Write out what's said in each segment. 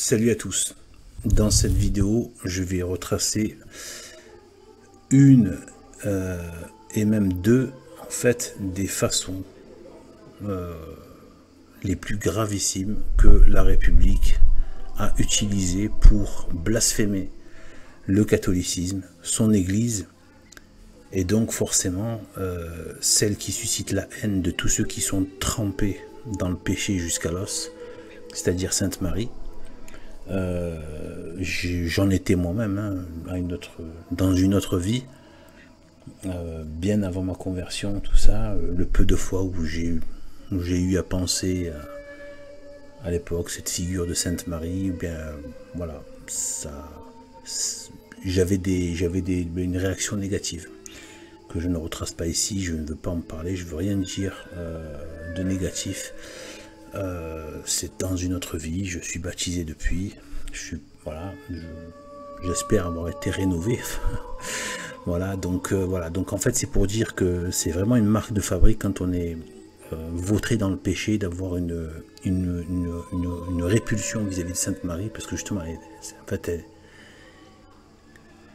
Salut à tous. Dans cette vidéo, je vais retracer une et même deux, en fait, des façons les plus gravissimes que la République a utilisées pour blasphémer le catholicisme, son Église, et donc forcément celle qui suscite la haine de tous ceux qui sont trempés dans le péché jusqu'à l'os, c'est-à-dire Sainte Marie. J'en étais moi-même dans une autre vie, bien avant ma conversion, tout ça, le peu de fois où j'ai eu à penser à l'époque cette figure de Sainte Marie, bien voilà, j'avais une réaction négative que je ne retrace pas ici. Je ne veux pas en parler, je veux rien dire de négatif. C'est dans une autre vie, je suis baptisé depuis, j'espère avoir été rénové. Voilà, donc en fait c'est pour dire que c'est vraiment une marque de fabrique quand on est vautré dans le péché, d'avoir une répulsion vis-à-vis de Sainte Marie, parce que justement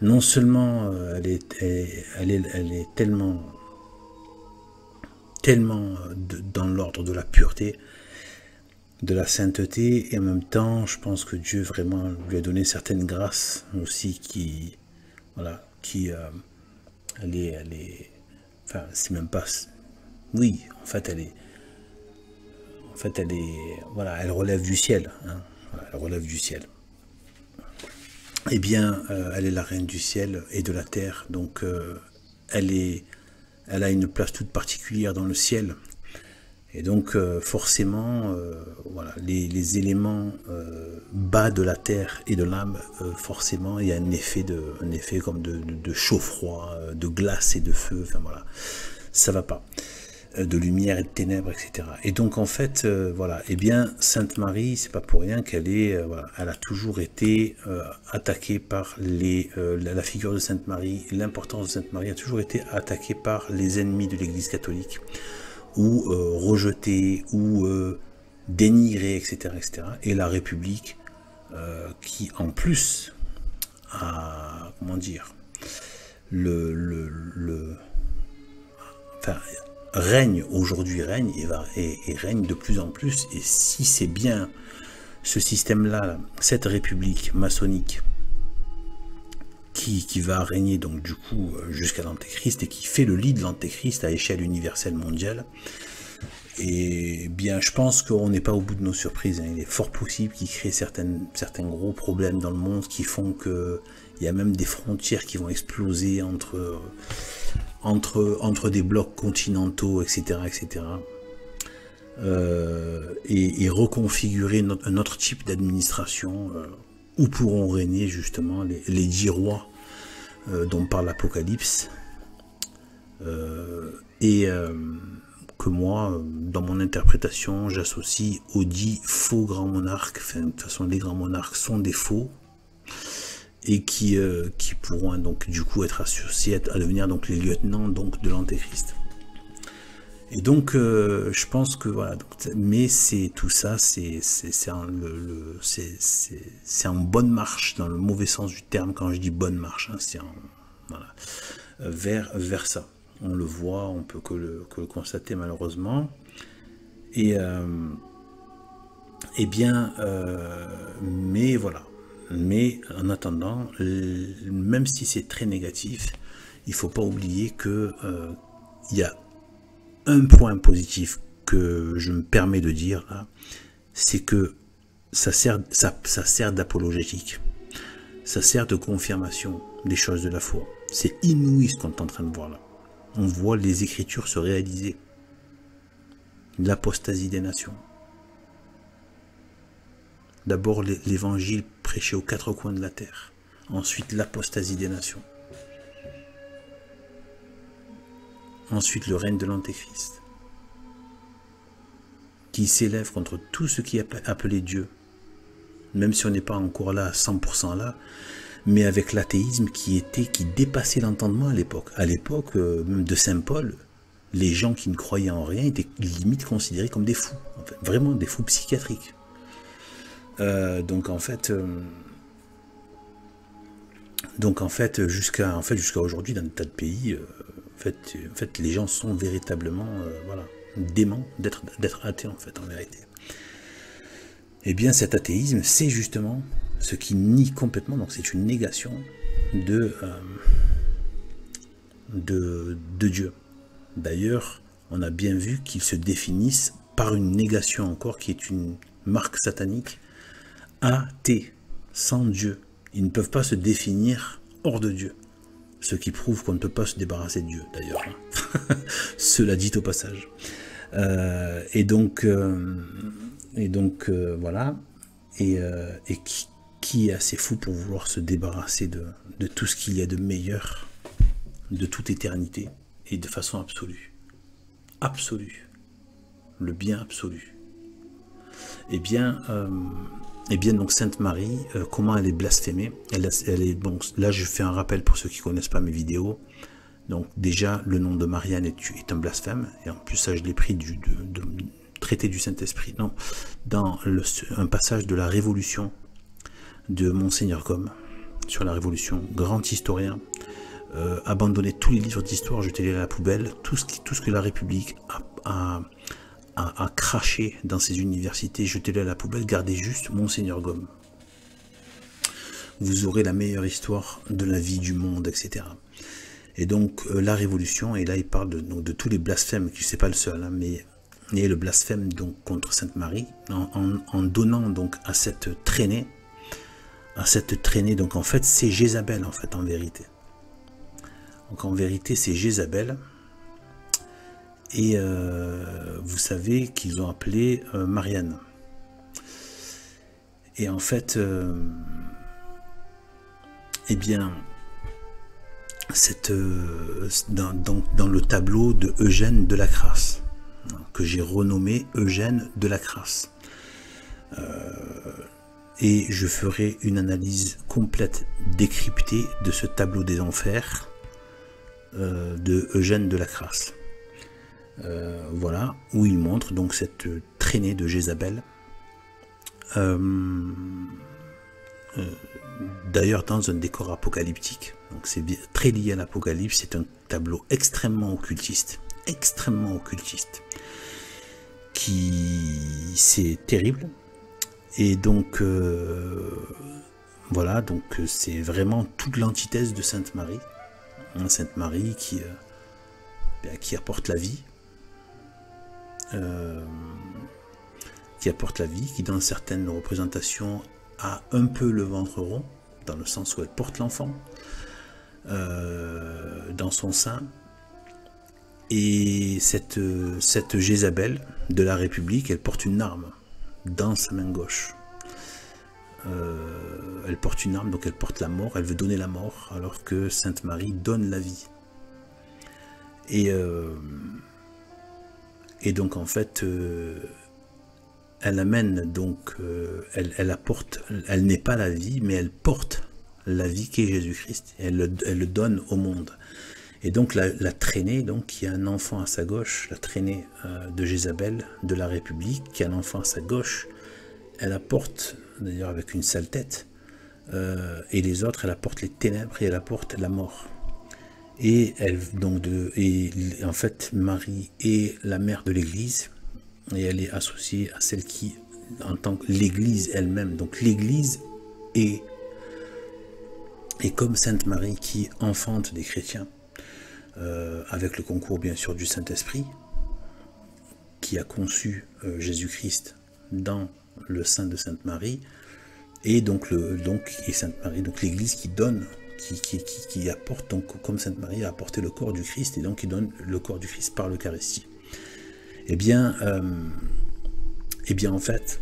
non seulement elle est tellement dans l'ordre de la pureté, de la sainteté, et en même temps je pense que Dieu vraiment lui a donné certaines grâces aussi enfin c'est même pas, oui, en fait elle relève du ciel, hein, voilà, elle relève du ciel. Eh bien, elle est la reine du ciel et de la terre, donc elle a une place toute particulière dans le ciel. Et donc forcément, voilà, les éléments bas de la terre et de l'âme, forcément, il y a un effet comme de chaud-froid, de glace et de feu. Enfin voilà, ça va pas. De lumière et de ténèbres, etc. Et donc en fait, voilà, eh bien Sainte Marie, c'est pas pour rien qu'elle est, voilà, elle a toujours été attaquée par la figure de Sainte Marie, l'importance de Sainte Marie a toujours été attaquée par les ennemis de l'Église catholique, ou rejetée, ou dénigrée, etc., etc. Et la République, qui en plus a, comment dire, enfin, règne aujourd'hui, et règne de plus en plus. Et si c'est bien ce système-là, cette république maçonnique qui va régner donc du coup jusqu'à l'antéchrist, et qui fait le lit de l'antéchrist à échelle universelle mondiale, et bien je pense qu'on n'est pas au bout de nos surprises, hein. Il est fort possible qu'il crée certains gros problèmes dans le monde qui font que il y a même des frontières qui vont exploser entre des blocs continentaux, etc., etc. Et reconfigurer un autre type d'administration où pourront régner justement les 10 rois dont parle l'Apocalypse, que moi, dans mon interprétation, j'associe aux 10 faux grands monarques. Enfin, de toute façon, les grands monarques sont des faux, et qui pourront donc du coup être associés à devenir donc les lieutenants donc de l'antéchrist. Et donc je pense que voilà, donc, mais c'est tout ça, c'est en bonne marche, dans le mauvais sens du terme quand je dis bonne marche, hein, c'est voilà, vers ça. On le voit, on peut que le constater malheureusement. Et bien mais voilà. Mais en attendant, même si c'est très négatif, il ne faut pas oublier que il y a un point positif que je me permets de dire là, c'est que ça sert d'apologétique, ça sert de confirmation des choses de la foi. C'est inouï ce qu'on est en train de voir là. On voit les Écritures se réaliser. L'apostasie des nations. D'abord l'évangile prêché aux 4 coins de la terre. Ensuite l'apostasie des nations. Ensuite le règne de l'antéchrist, qui s'élève contre tout ce qui est appelé Dieu. Même si on n'est pas encore là à 100% là, mais avec l'athéisme qui dépassait l'entendement à l'époque. À l'époque même de Saint Paul, les gens qui ne croyaient en rien étaient limite considérés comme des fous. En fait, vraiment des fous psychiatriques. Donc en fait, jusqu'à aujourd'hui, dans des tas de pays, en fait, les gens sont véritablement, voilà, déments d'être athées, en fait, en vérité. Eh bien, cet athéisme, c'est justement ce qui nie complètement, donc c'est une négation de Dieu. D'ailleurs, on a bien vu qu'ils se définissent par une négation encore, qui est une marque satanique, athée, sans Dieu. Ils ne peuvent pas se définir hors de Dieu. Ce qui prouve qu'on ne peut pas se débarrasser de Dieu, d'ailleurs. Cela dit au passage. Et donc, voilà. Et qui est assez fou pour vouloir se débarrasser de tout ce qu'il y a de meilleur, de toute éternité, et de façon absolue. Absolue. Le bien absolu. Eh bien, donc Sainte Marie, comment elle est blasphémée, elle est, bon, là je fais un rappel pour ceux qui ne connaissent pas mes vidéos. Donc déjà, le nom de Marianne est un blasphème, et en plus ça je l'ai pris de traité du Saint-Esprit, non, dans un passage de la Révolution de Monseigneur Gomme, sur la Révolution, grand historien, abandonner tous les livres d'histoire, jeter-les à la poubelle, tout ce que la République a craché dans ses universités, jetez-le à la poubelle, gardez juste Monseigneur Gomme. Vous aurez la meilleure histoire de la vie, du monde, etc. Et donc la Révolution, et là il parle de tous les blasphèmes, qui c'est pas le seul, hein, mais le blasphème donc contre Sainte Marie, en donnant donc à cette traînée, donc en fait c'est Jézabel, en fait, en vérité. Donc en vérité c'est Jézabel. Et vous savez qu'ils ont appelé Marianne. Et en fait, eh bien, dans le tableau de Eugène de la Crasse, que j'ai renommé Eugène de la Crasse, et je ferai une analyse complète, décryptée de ce tableau des enfers de Eugène de la Crasse. Voilà, où il montre donc cette traînée de Jézabel. D'ailleurs dans un décor apocalyptique, donc c'est très lié à l'Apocalypse, c'est un tableau extrêmement occultiste, qui c'est terrible. Et donc voilà, donc c'est vraiment toute l'antithèse de Sainte Marie, hein, Sainte Marie qui apporte la vie. Qui dans certaines représentations a un peu le ventre rond, dans le sens où elle porte l'enfant dans son sein. Et cette Jézabel de la République, elle porte une arme dans sa main gauche. Elle porte une arme, donc elle porte la mort, elle veut donner la mort, alors que Sainte Marie donne la vie. Et donc en fait, elle amène donc, elle apporte, elle n'est pas la vie, mais elle porte la vie qui est Jésus-Christ. Elle le donne au monde. Et donc la traînée, donc qui a un enfant à sa gauche, la traînée de Jézabel de la République, qui a un enfant à sa gauche, elle apporte, d'ailleurs avec une sale tête, et les autres, elle apporte les ténèbres et elle apporte la mort. Et en fait Marie est la mère de l'Église, et elle est associée à celle qui, en tant que l'Église elle-même, donc l'Église est comme Sainte Marie qui enfante des chrétiens, avec le concours bien sûr du Saint-Esprit, qui a conçu Jésus-Christ dans le sein de Sainte Marie, et donc Sainte Marie, donc l'Église qui donne, qui apporte, donc comme Sainte Marie a apporté le corps du Christ, et donc qui donne le corps du Christ par l'Eucharistie. Eh bien en fait,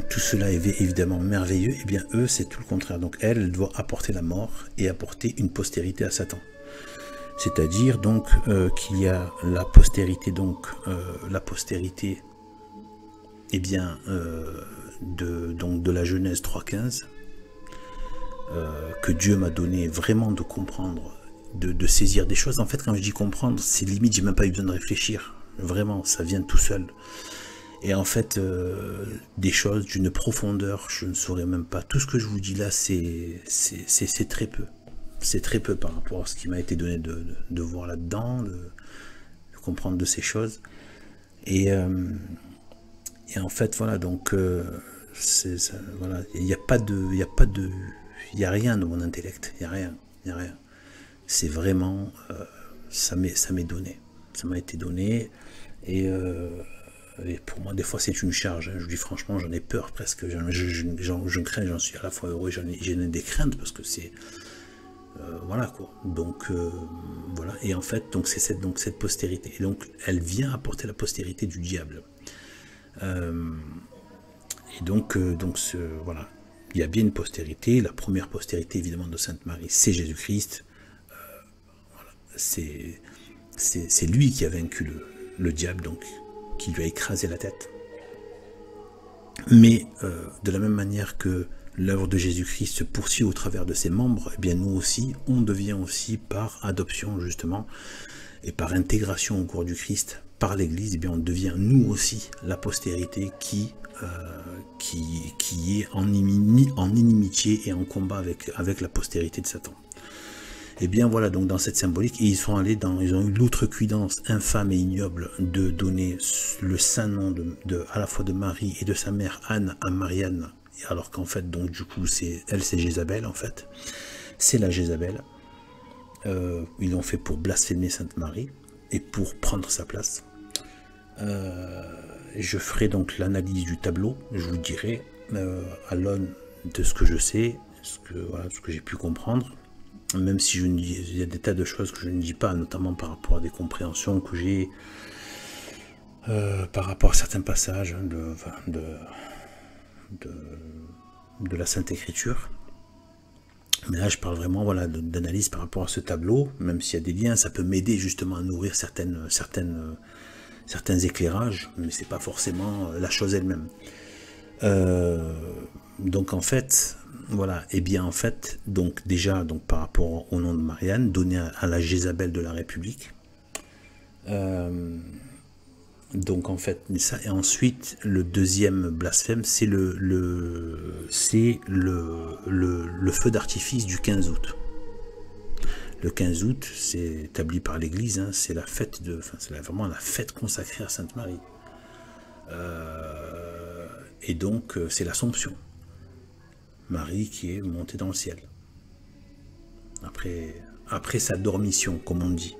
tout cela est évidemment merveilleux. Eh bien eux, c'est tout le contraire. Donc elle doit apporter la mort et apporter une postérité à Satan. C'est-à-dire donc qu'il y a la postérité, eh bien de la Genèse 3.15, que Dieu m'a donné vraiment de comprendre, de saisir des choses. En fait, quand je dis comprendre, c'est limite, j'ai même pas eu besoin de réfléchir. Vraiment, ça vient tout seul. Et en fait, des choses d'une profondeur, je ne saurais même pas. Tout ce que je vous dis là, c'est très peu. C'est très peu par rapport à ce qui m'a été donné de voir là-dedans, de comprendre de ces choses. Et en fait, voilà, donc, voilà, il n'y a pas de, il n'y a rien de mon intellect, il n'y a rien, il n'y a rien. C'est vraiment, ça m'est donné, ça m'a été donné, et pour moi, des fois, c'est une charge. Hein. Je vous dis franchement, j'en ai peur presque. Je crains, j'en suis à la fois heureux, j'en ai des craintes parce que c'est, voilà quoi. Donc voilà. Et en fait, donc c'est cette postérité. Et donc, elle vient apporter la postérité du diable. Et donc, voilà. Il y a bien une postérité. La première postérité, évidemment, de Sainte Marie, c'est Jésus-Christ. Voilà. C'est lui qui a vaincu le diable, donc qui lui a écrasé la tête. Mais de la même manière que l'œuvre de Jésus-Christ se poursuit au travers de ses membres, eh bien nous aussi, on devient aussi par adoption justement, et par intégration au corps du Christ, par l'Église, eh bien on devient nous aussi la postérité qui est en inimitié et en combat avec la postérité de Satan. Et bien voilà, donc dans cette symbolique, et ils ont eu l'outrecuidance infâme et ignoble de donner le saint nom à la fois de Marie et de sa mère Anne à Marianne, alors qu'en fait, donc du coup, c'est Jézabel en fait, c'est la Jézabel. Ils l'ont fait pour blasphémer Sainte Marie et pour prendre sa place. Je ferai donc l'analyse du tableau, je vous dirai à l'aune de ce que je sais, ce que j'ai pu comprendre. Même si il y a des tas de choses que je ne dis pas, notamment par rapport à des compréhensions que j'ai par rapport à certains passages de la Sainte Écriture. Mais là, je parle vraiment voilà, d'analyse par rapport à ce tableau, même s'il y a des liens, ça peut m'aider justement à nourrir certains éclairages, mais c'est pas forcément la chose elle-même. Donc en fait, voilà, et bien en fait, donc déjà donc par rapport au nom de Marianne, donné à la Jézabel de la République. Donc en fait, ça, et ensuite le deuxième blasphème, c'est le feu d'artifice du 15 août. Le 15 août, c'est établi par l'Église, hein, c'est la fête c'est vraiment la fête consacrée à Sainte Marie. Et donc c'est l'Assomption. Marie qui est montée dans le ciel. Après sa dormition, comme on dit.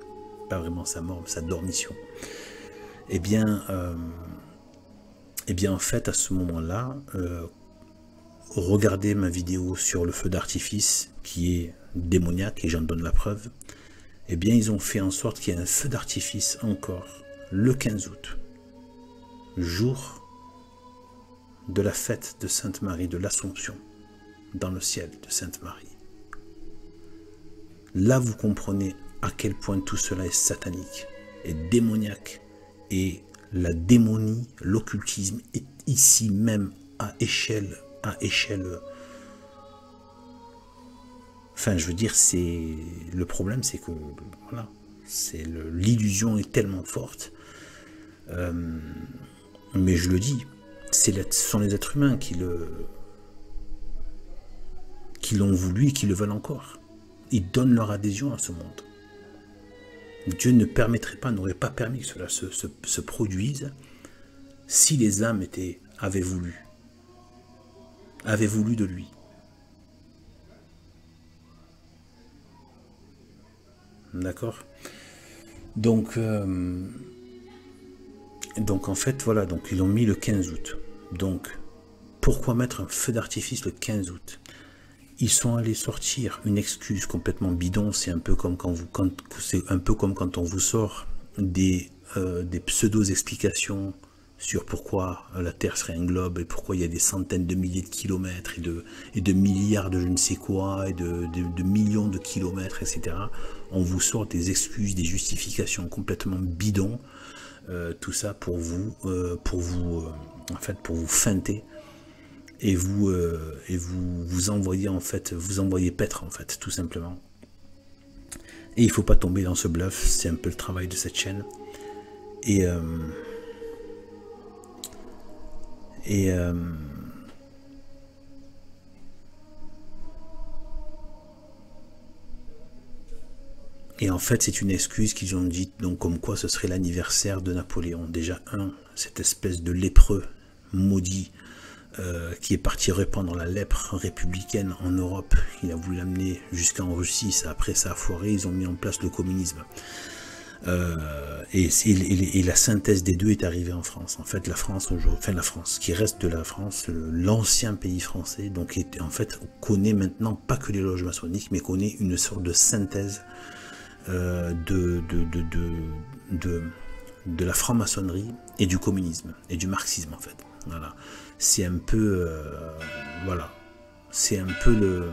Pas vraiment sa mort, mais sa dormition. Eh bien en fait, à ce moment-là, regardez ma vidéo sur le feu d'artifice, qui est démoniaque, et j'en donne la preuve. Eh bien, ils ont fait en sorte qu'il y ait un feu d'artifice encore, le 15 août, jour de la fête de Sainte Marie, de l'Assomption, dans le ciel de Sainte Marie. Là, vous comprenez à quel point tout cela est satanique, et démoniaque, et la démonie, l'occultisme est ici même à échelle. Enfin, je veux dire, le problème, c'est que voilà, l'illusion est tellement forte. Mais je le dis, ce sont les êtres humains qui l'ont voulu et qui le veulent encore. Ils donnent leur adhésion à ce monde. Dieu ne permettrait pas, n'aurait pas permis que cela se produise si les âmes avaient voulu de lui. D'accord ? Donc en fait, voilà, donc ils l'ont mis le 15 août. Donc, pourquoi mettre un feu d'artifice le 15 août ? Ils sont allés sortir une excuse complètement bidon. C'est un peu comme quand on vous sort des pseudo-explications sur pourquoi la Terre serait un globe et pourquoi il y a des centaines de milliers de kilomètres et de milliards de je ne sais quoi et de millions de kilomètres, etc. On vous sort des excuses, des justifications complètement bidons, tout ça pour vous feinter et vous envoyer paître en fait, tout simplement. Et il ne faut pas tomber dans ce bluff, c'est un peu le travail de cette chaîne. Et Et en fait, c'est une excuse qu'ils ont dite, donc comme quoi ce serait l'anniversaire de Napoléon. Déjà, cette espèce de lépreux maudit qui est parti répandre la lèpre républicaine en Europe. Il a voulu l'amener jusqu'en Russie. Après, ça a foiré. Ils ont mis en place le communisme. Et la synthèse des deux est arrivée en France. En fait, la France, la France, qui reste de la France, l'ancien pays français, donc en fait, connaît maintenant pas que les loges maçonniques, mais connaît une sorte de synthèse de la franc-maçonnerie et du communisme et du marxisme, en fait. Voilà. C'est un peu voilà, c'est un peu le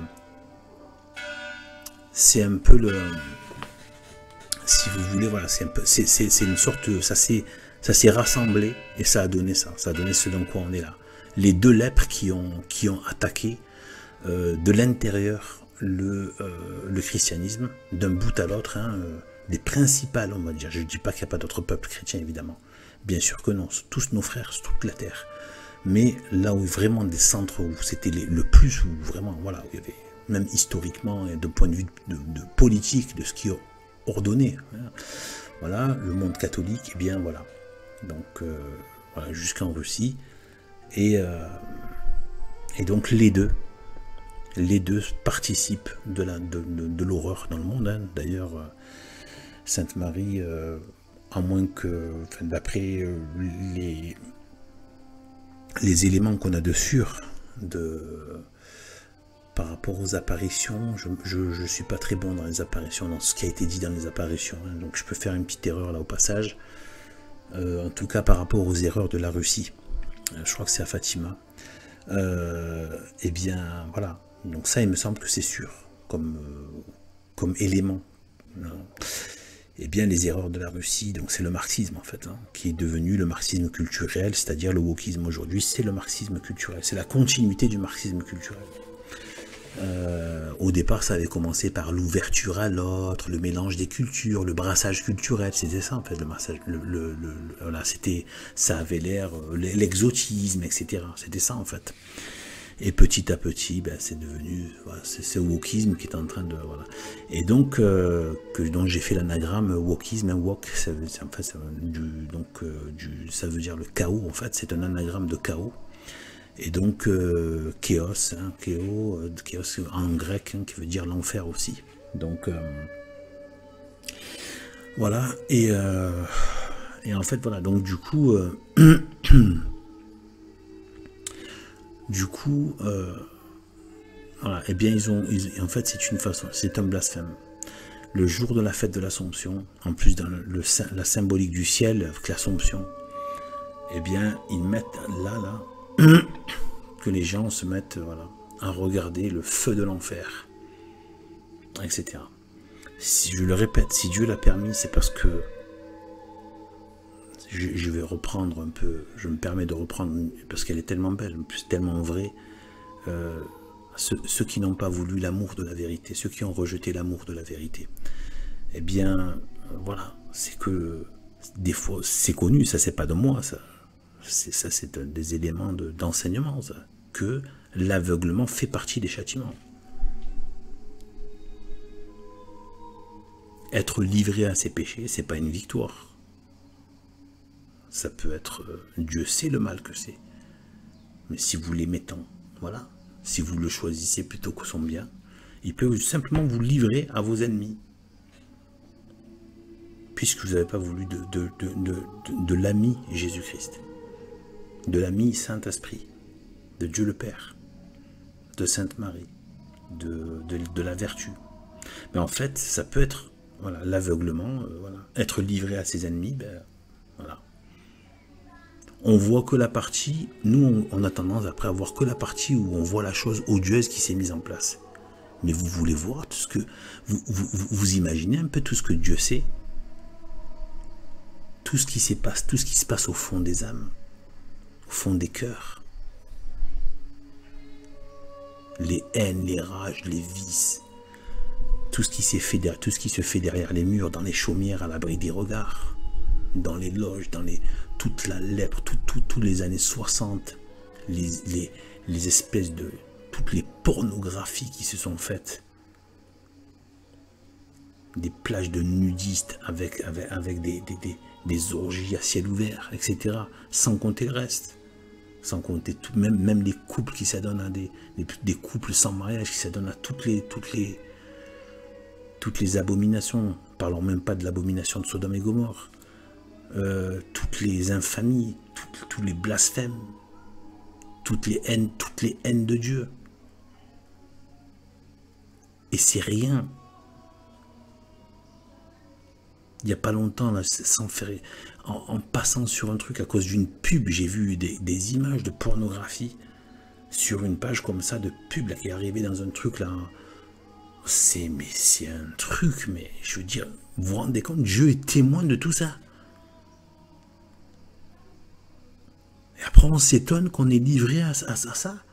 si vous voulez, voilà, c'est une sorte, ça s'est rassemblé et ça a donné ce dans quoi on est là. Les deux lèpres qui ont attaqué de l'intérieur le christianisme d'un bout à l'autre, des principales, on va dire. Je ne dis pas qu'il n'y a pas d'autres peuples chrétiens, évidemment, bien sûr que non, tous nos frères, toute la terre. Mais là où vraiment des centres où c'était le plus, où vraiment, voilà, où il y avait, même historiquement, et de point de vue de politique, de ce qui est ordonné, voilà, le monde catholique, et bien voilà. Donc, voilà, jusqu'en Russie. Et donc les deux participent de l'horreur dans le monde. D'ailleurs, Sainte Marie, à moins que, enfin, d'après les éléments qu'on a de sûr par rapport aux apparitions, je ne suis pas très bon dans les apparitions, dans ce qui a été dit dans les apparitions, donc je peux faire une petite erreur là au passage, en tout cas par rapport aux erreurs de la Russie, je crois que c'est à Fatima, et bien voilà, donc ça il me semble que c'est sûr, comme élément. Et bien les erreurs de la Russie, donc c'est le marxisme en fait, qui est devenu le marxisme culturel, c'est-à-dire le wokisme aujourd'hui, c'est le marxisme culturel, c'est la continuité du marxisme culturel. Au départ ça avait commencé par l'ouverture à l'autre, le mélange des cultures, le brassage culturel, c'était ça en fait le brassage, voilà, ça avait l'air, l'exotisme, etc. C'était ça en fait. Et petit à petit, ben, c'est devenu, voilà, c'est ce wokisme qui est en train de, voilà. Et donc, donc j'ai fait l'anagramme wokisme, wok, ça veut, en fait, ça veut dire le chaos, en fait, c'est un anagramme de chaos. Et donc, chaos, chaos en grec, qui veut dire l'enfer aussi. Donc, voilà, et en fait, voilà, donc du coup, voilà, et bien en fait c'est une façon, c'est un blasphème. Le jour de la fête de l'Assomption, en plus dans la symbolique du ciel, avec l'Assomption, et bien ils mettent là, que les gens se mettent, voilà, à regarder le feu de l'enfer, etc. Si je le répète, si Dieu l'a permis, c'est parce que je vais reprendre un peu, je me permets de reprendre, parce qu'elle est tellement belle, tellement vraie, ceux qui n'ont pas voulu l'amour de la vérité, ceux qui ont rejeté l'amour de la vérité, eh bien, voilà, c'est que, des fois, c'est connu, ça c'est pas de moi, ça c'est des éléments d'enseignement, que l'aveuglement fait partie des châtiments. Être livré à ses péchés, c'est pas une victoire. Ça peut être, Dieu sait le mal que c'est. Mais si vous l'aimez tant, voilà, si vous le choisissez plutôt que son bien, il peut simplement vous livrer à vos ennemis. Puisque vous n'avez pas voulu de l'ami Jésus-Christ, de l'ami Saint-Esprit, de Dieu le Père, de Sainte Marie, de la vertu. Mais en fait, ça peut être, voilà, l'aveuglement, voilà, être livré à ses ennemis, ben, voilà. On voit que la partie, nous on a tendance après à voir que la partie où on voit la chose odieuse qui s'est mise en place. Mais vous voulez voir tout ce que, vous imaginez un peu tout ce que Dieu sait, tout ce qui se passe au fond des âmes, au fond des cœurs, les haines, les rages, les vices, tout ce qui se fait derrière les murs, dans les chaumières, à l'abri des regards, dans les loges, toute la lèpre, tous les années 60, les espèces de... toutes les pornographies qui se sont faites. Des plages de nudistes avec des orgies à ciel ouvert, etc. Sans compter le reste. Sans compter tout, même les couples qui s'adonnent à des couples sans mariage qui s'adonnent à toutes les abominations. Parlons même pas de l'abomination de Sodome et Gomorrhe. Toutes les infamies, tous les blasphèmes, toutes les haines de Dieu. Et c'est rien. Il n'y a pas longtemps, là, sans faire, en passant sur un truc à cause d'une pub, j'ai vu des images de pornographie sur une page comme ça de pub là, qui est arrivé dans un truc là. C'est un truc, mais je veux dire, vous vous rendez compte, Dieu est témoin de tout ça. Et après on s'étonne qu'on est livré à ça.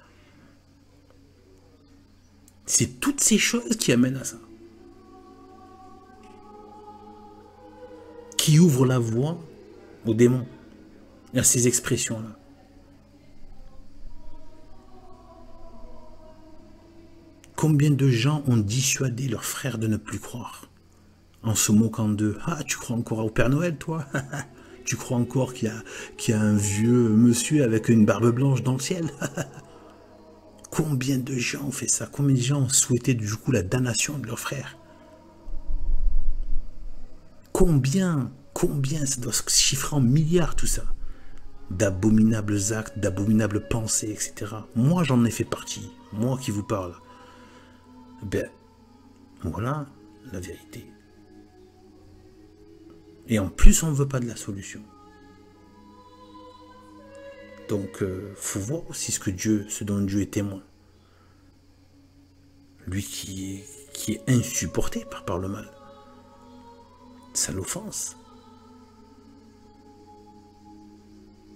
C'est toutes ces choses qui amènent à ça. Qui ouvrent la voie aux démons, à ces expressions-là. Combien de gens ont dissuadé leurs frères de ne plus croire, en se moquant d'eux. Ah, tu crois encore au Père Noël, toi? Tu crois encore qu'il y a un vieux monsieur avec une barbe blanche dans le ciel? Combien de gens ont fait ça? Combien de gens ont souhaité du coup la damnation de leurs frères? Combien ça doit se chiffrer en milliards tout ça? D'abominables actes, d'abominables pensées, etc. Moi j'en ai fait partie, moi qui vous parle. Ben, voilà la vérité. Et en plus on ne veut pas de la solution. Donc faut voir aussi ce dont Dieu est témoin. Lui qui est insupporté par le mal. Ça l'offense.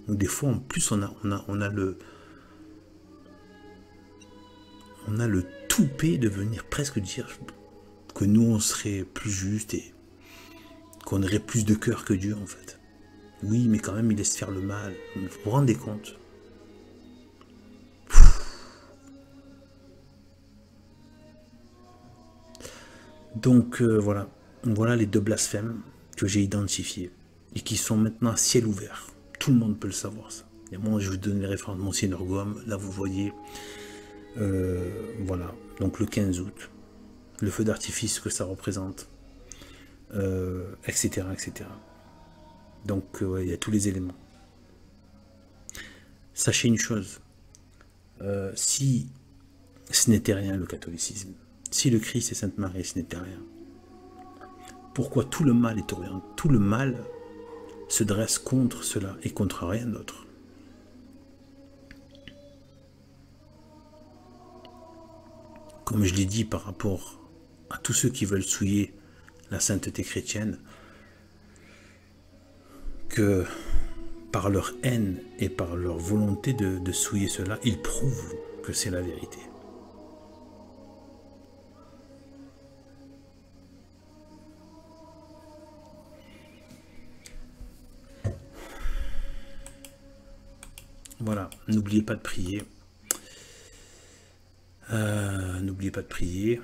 Donc des fois en plus on a le toupet de venir presque dire que nous on serait plus juste et qu'on aurait plus de cœur que Dieu en fait. Oui, mais quand même il laisse faire le mal. Vous vous rendez compte? Donc voilà les deux blasphèmes que j'ai identifiés et qui sont maintenant à ciel ouvert. Tout le monde peut le savoir ça. Et moi je vous donne les références de Monseigneur Gaume. Là vous voyez, voilà, donc le 15 août, le feu d'artifice que ça représente, etc. Donc il y a tous les éléments. Sachez une chose, si ce n'était rien le catholicisme, si le Christ et Sainte Marie ce n'était rien, pourquoi tout le mal est orienté, tout le mal se dresse contre cela et contre rien d'autre? Comme je l'ai dit par rapport à tous ceux qui veulent souiller la sainteté chrétienne, que par leur haine et par leur volonté de souiller cela, ils prouvent que c'est la vérité. Voilà, n'oubliez pas de prier. N'oubliez pas de prier.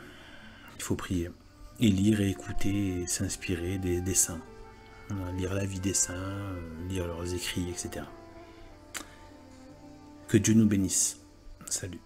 Il faut prier. Et lire et écouter et s'inspirer des saints. Lire la vie des saints, lire leurs écrits, etc. Que Dieu nous bénisse. Salut.